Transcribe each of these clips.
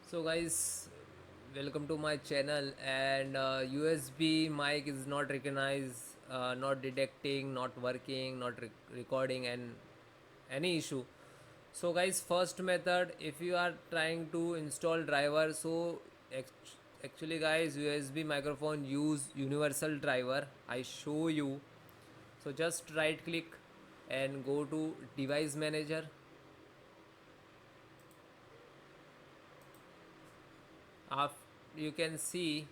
So guys, welcome to my channel. And USB mic is not recognized, not detecting, not working, not recording, and any issue. So guys, first method, if you are trying to install driver, so actually guys, USB microphone use universal driver. I show you. So just right click and go to device manager. After you can see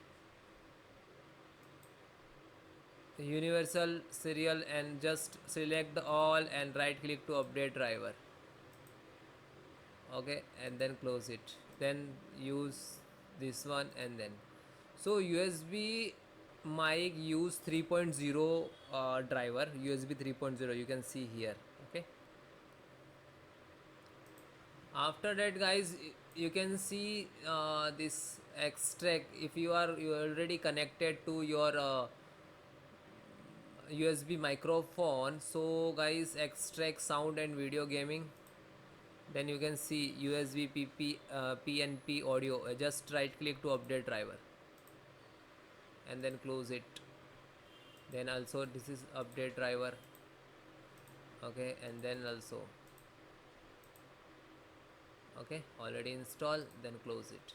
universal serial and just select all and right click to update driver. Okay, and then close it, then use this one. And then so USB mic use 3.0 driver, USB 3.0, you can see here. Okay, after that guys, you can see this extract. If you already connected to your USB microphone, so guys, extract sound and video gaming. Then you can see USB PNP audio. Just right click to update driver and then close it. Then also this is update driver. Okay, and then also okay, already installed, then close it.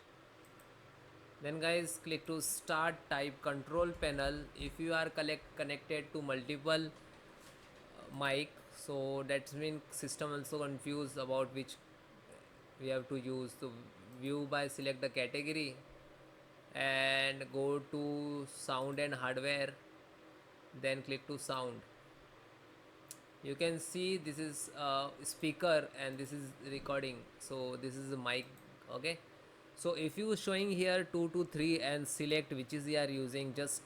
Then guys, click to start, type control panel. If you are connected to multiple mic, so that means system also confused about which we have to use. So view by select the category and go to sound and hardware, then click to sound. You can see this is speaker and this is recording, so this is the mic. Okay, so if you showing here 2 to 3 and select which is you are using, just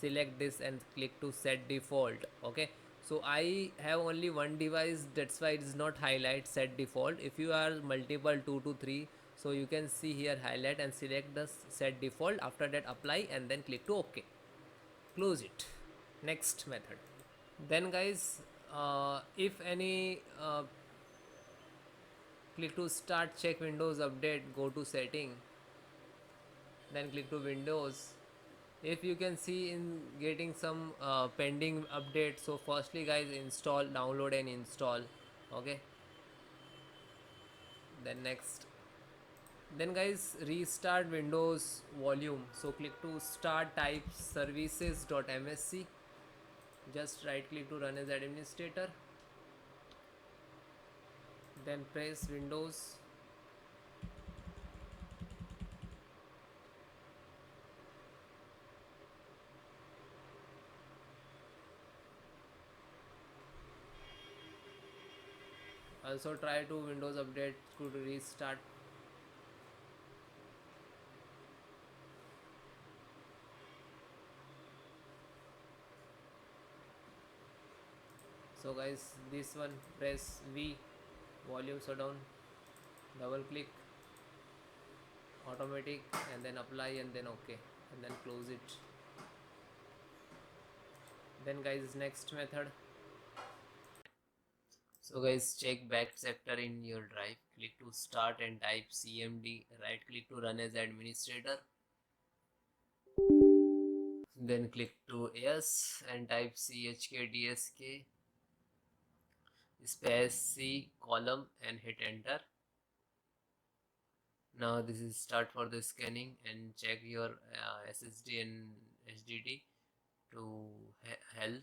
select this and click to set default. Okay, so I have only one device, that's why it is not highlight set default. If you are multiple 2 to 3, so you can see here highlight and select the set default. After that apply and then click to OK, close it. Next method. Then guys, if any click to start, check Windows update, go to setting, then click to Windows. If you can see in getting some pending update, so firstly guys, install, download and install. Okay, then next. Then guys, restart Windows volume, so click to start, type services.msc, just right click to run as administrator, then press Windows. Also try to Windows update to restart. So guys, this one, press V, volume shutdown, double click, automatic, and then apply and then OK, and then close it. Then guys, next method. So guys, check back sector in your drive, click to start and type cmd, right click to run as administrator, then click to yes and type chkdsk space c column and hit enter. Now this is start for the scanning and check your ssd and hdd to health.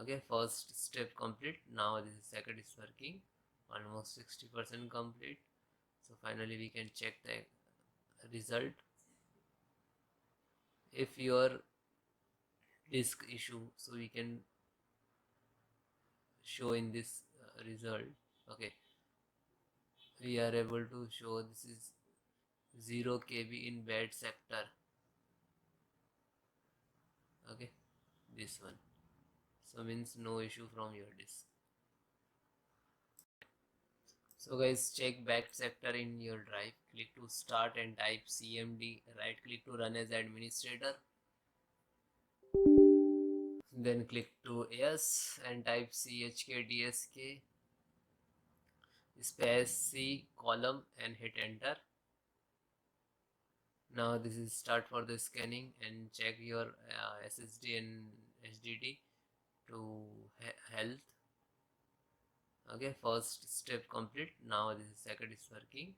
Okay, first step complete. Now this is second is working, almost 60% complete. So finally we can check the result. If your disk issue, so we can show in this result. Okay, we are able to show this is 0 KB in bad sector. Okay, this one, so means no issue from your disk. So guys, check back sector in your drive, click to start and type cmd, right click to run as administrator, then click to yes and type chkdsk space c column and hit enter. Now this is start for the scanning and check your SSD and HDD to health. Okay, first step complete. Now this second is working,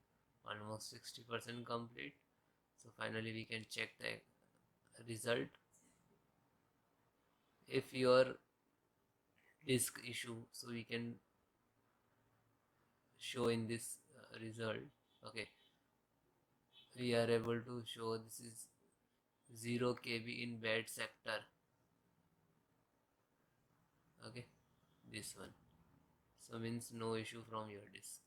almost 60% complete. So finally we can check the result. If your disk issue, so we can show in this result. Okay, we are able to show this is 0 KB in bad sector. Okay, this one, so means no issue from your disk.